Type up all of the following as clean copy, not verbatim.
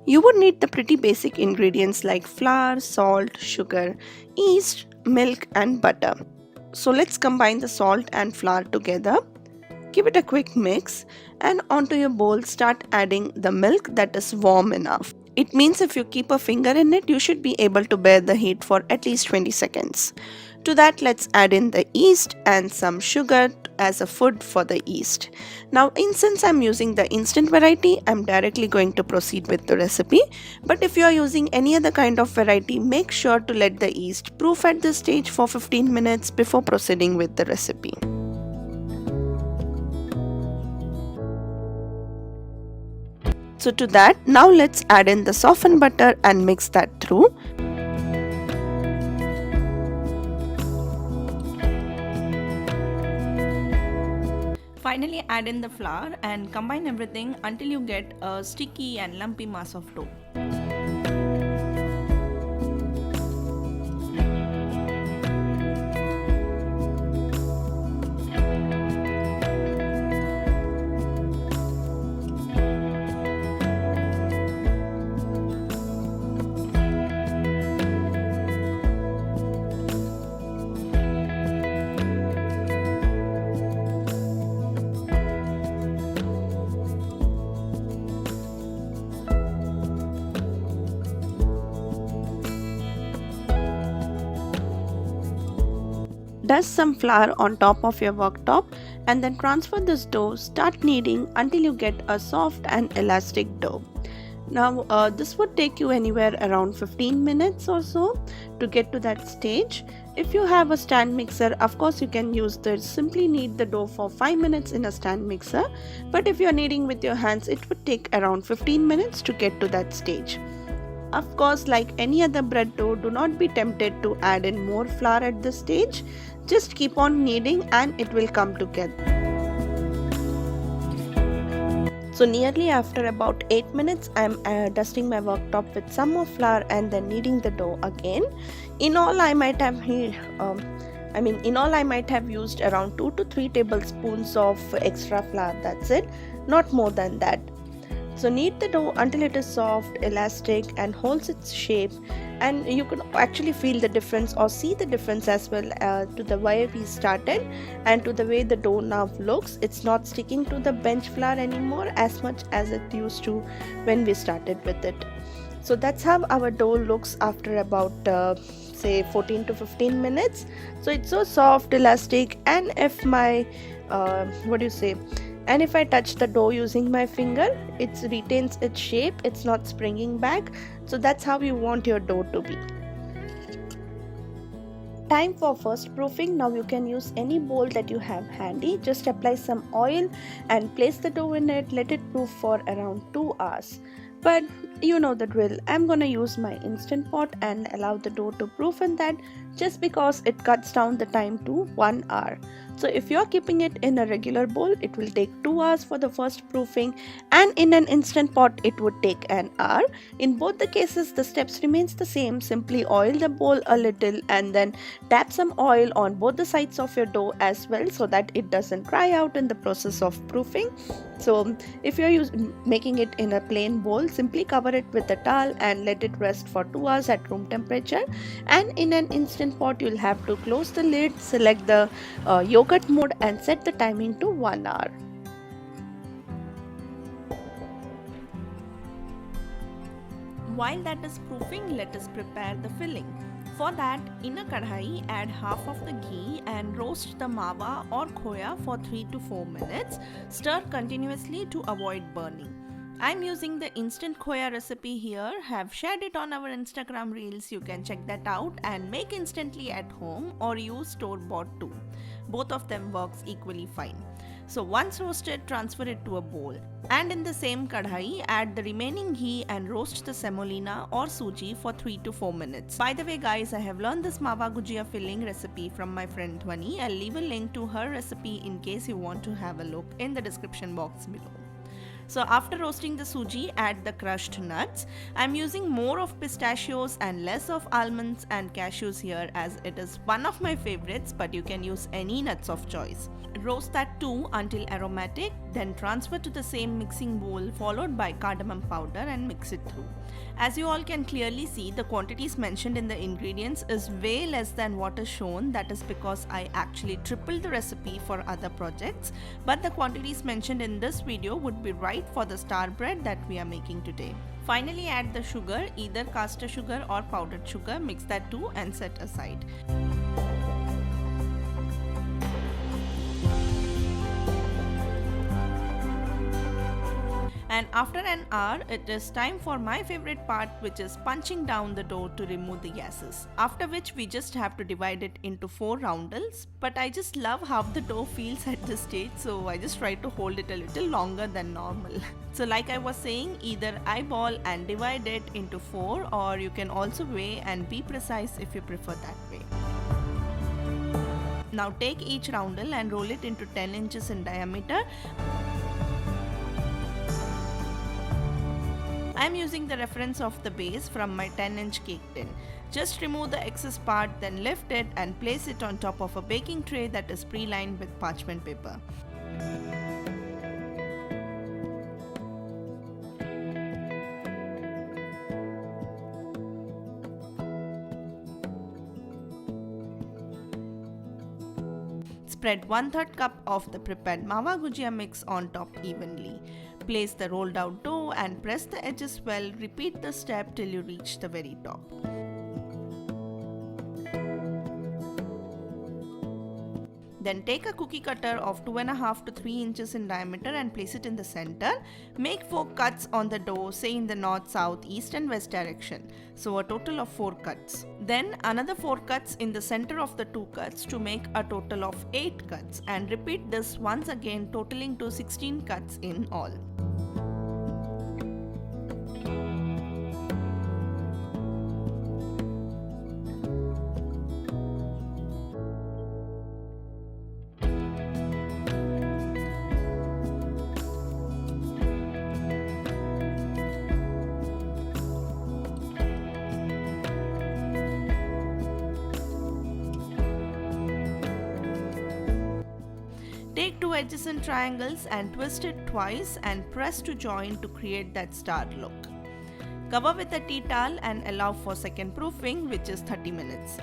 You would need the pretty basic ingredients like flour, salt, sugar, yeast, milk and butter. So let's combine the salt and flour together. Give it a quick mix and onto your bowl start adding the milk that is warm enough. It means if you keep a finger in it, you should be able to bear the heat for at least 20 seconds. To that, let's add in the yeast and some sugar as a food for the yeast. Now, since I'm using the instant variety, I'm directly going to proceed with the recipe. But if you are using any other kind of variety, make sure to let the yeast proof at this stage for 15 minutes before proceeding with the recipe. So to that, now let's add in the softened butter and mix that through. Finally, add in the flour and combine everything until you get a sticky and lumpy mass of dough. Dust some flour on top of your worktop and then transfer this dough. Start kneading until you get a soft and elastic dough. Now this would take you anywhere around 15 minutes or so to get to that stage. If you have a stand mixer, of course you can use this. Simply knead the dough for 5 minutes in a stand mixer. But if you are kneading with your hands, it would take around 15 minutes to get to that stage. Of course, like any other bread dough, do not be tempted to add in more flour at this stage. Just keep on kneading and it will come together. So nearly after about 8 minutes, I am dusting my worktop with some more flour and then kneading the dough again. In all, I might have used around 2 to 3 tablespoons of extra flour. That's it, not more than that. So knead the dough until it is soft, elastic and holds its shape, and you can actually feel the difference or see the difference as well to the way we started and to the way the dough now looks. It's not sticking to the bench flour anymore as much as it used to when we started with it. So that's how our dough looks after about say 14 to 15 minutes. So it's so soft, elastic, and if my and if I touch the dough using my finger, it retains its shape, it's not springing back. So that's how you want your dough to be. Time for first proofing. Now you can use any bowl that you have handy. Just apply some oil and place the dough in it. Let it proof for around 2 hours. But you know the drill. I'm gonna use my instant pot and allow the dough to proof in that, just because it cuts down the time to 1 hour. So if you're keeping it in a regular bowl, it will take 2 hours for the first proofing, and in an instant pot it would take an hour. In both the cases the steps remains the same. Simply oil the bowl a little and then tap some oil on both the sides of your dough as well, so that it doesn't dry out in the process of proofing. So if you're making it in a plain bowl, simply cover it with a towel and let it rest for 2 hours at room temperature. And in an instant pot you'll have to close the lid, select the yogurt mode and set the timing to 1 hour. While that is proofing, let us prepare the filling. For that, in a kadhai, add half of the ghee and roast the mawa or khoya for 3 to 4 minutes. Stir continuously to avoid burning. I'm using the Instant Khoya recipe here. Have shared it on our Instagram reels. You can check that out and make instantly at home or use store-bought too. Both of them works equally fine. So once roasted, transfer it to a bowl. And in the same kadhai, add the remaining ghee and roast the semolina or Sooji for 3 to 4 minutes. By the way guys, I have learned this Mawa Gujiya filling recipe from my friend Dhwani. I'll leave a link to her recipe in case you want to have a look in the description box below. So after roasting the Sooji, add the crushed nuts. I'm using more of pistachios and less of almonds and cashews here as it is one of my favorites, but you can use any nuts of choice. Roast that too until aromatic, then transfer to the same mixing bowl followed by cardamom powder and mix it through. As you all can clearly see, the quantities mentioned in the ingredients is way less than what is shown. That is because I actually tripled the recipe for other projects, but the quantities mentioned in this video would be right for the star bread that we are making today. Finally, add the sugar, either caster sugar or powdered sugar, mix that too and set aside. And after an hour, it is time for my favorite part, which is punching down the dough to remove the gases. After which we just have to divide it into 4 roundels. But I just love how the dough feels at this stage, so I just try to hold it a little longer than normal. So like I was saying, either eyeball and divide it into 4, or you can also weigh and be precise if you prefer that way. Now take each roundel and roll it into 10 inches in diameter. I am using the reference of the base from my 10-inch cake tin. Just remove the excess part, then lift it and place it on top of a baking tray that is pre-lined with parchment paper. Spread 1/3 cup of the prepared Mawa Gujiya mix on top evenly. Place the rolled out dough and press the edges well. Repeat the step till you reach the very top. Then take a cookie cutter of 2.5 to 3 inches in diameter and place it in the center. Make 4 cuts on the dough, say in the north, south, east and west direction. So a total of 4 cuts. Then another 4 cuts in the center of the 2 cuts to make a total of 8 cuts. And repeat this once again, totaling to 16 cuts in all. Take 2 adjacent triangles and twist it twice and press to join to create that star look. Cover with a tea towel and allow for second proofing, which is 30 minutes.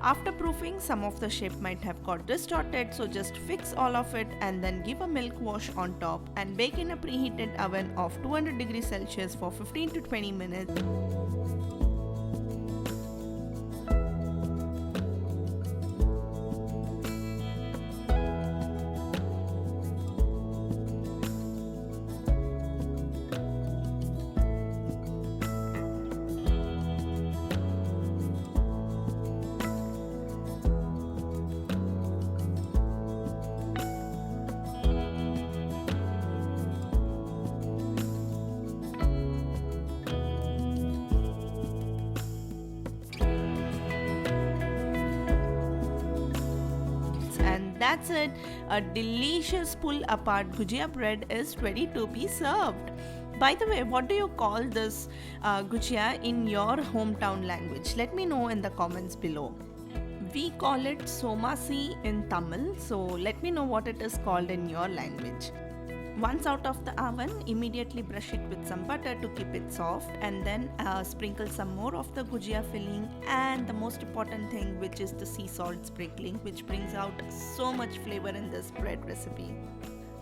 After proofing, some of the shape might have got distorted, so just fix all of it and then give a milk wash on top and bake in a preheated oven of 200 degrees Celsius for 15 to 20 minutes. That's it, a delicious pull apart Gujiya bread is ready to be served. By the way, what do you call this Gujiya in your hometown language? Let me know in the comments below. We call it somasi in Tamil, so let me know what it is called in your language. Once out of the oven, immediately brush it with some butter to keep it soft, and then sprinkle some more of the gujia filling, and the most important thing, which is the sea salt sprinkling, which brings out so much flavor in this bread recipe.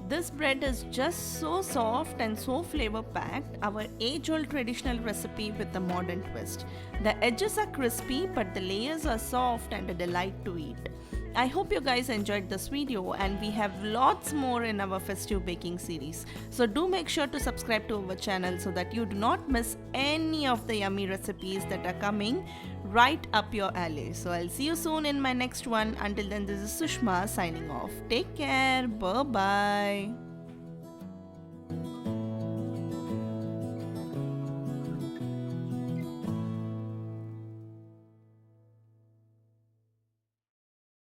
This bread is just so soft and so flavor packed, our age old traditional recipe with a modern twist. The edges are crispy, but the layers are soft and a delight to eat. I hope you guys enjoyed this video, and we have lots more in our festive baking series. So do make sure to subscribe to our channel so that you do not miss any of the yummy recipes that are coming right up your alley. So I'll see you soon in my next one. Until then, this is Sushma signing off. Take care. Bye bye.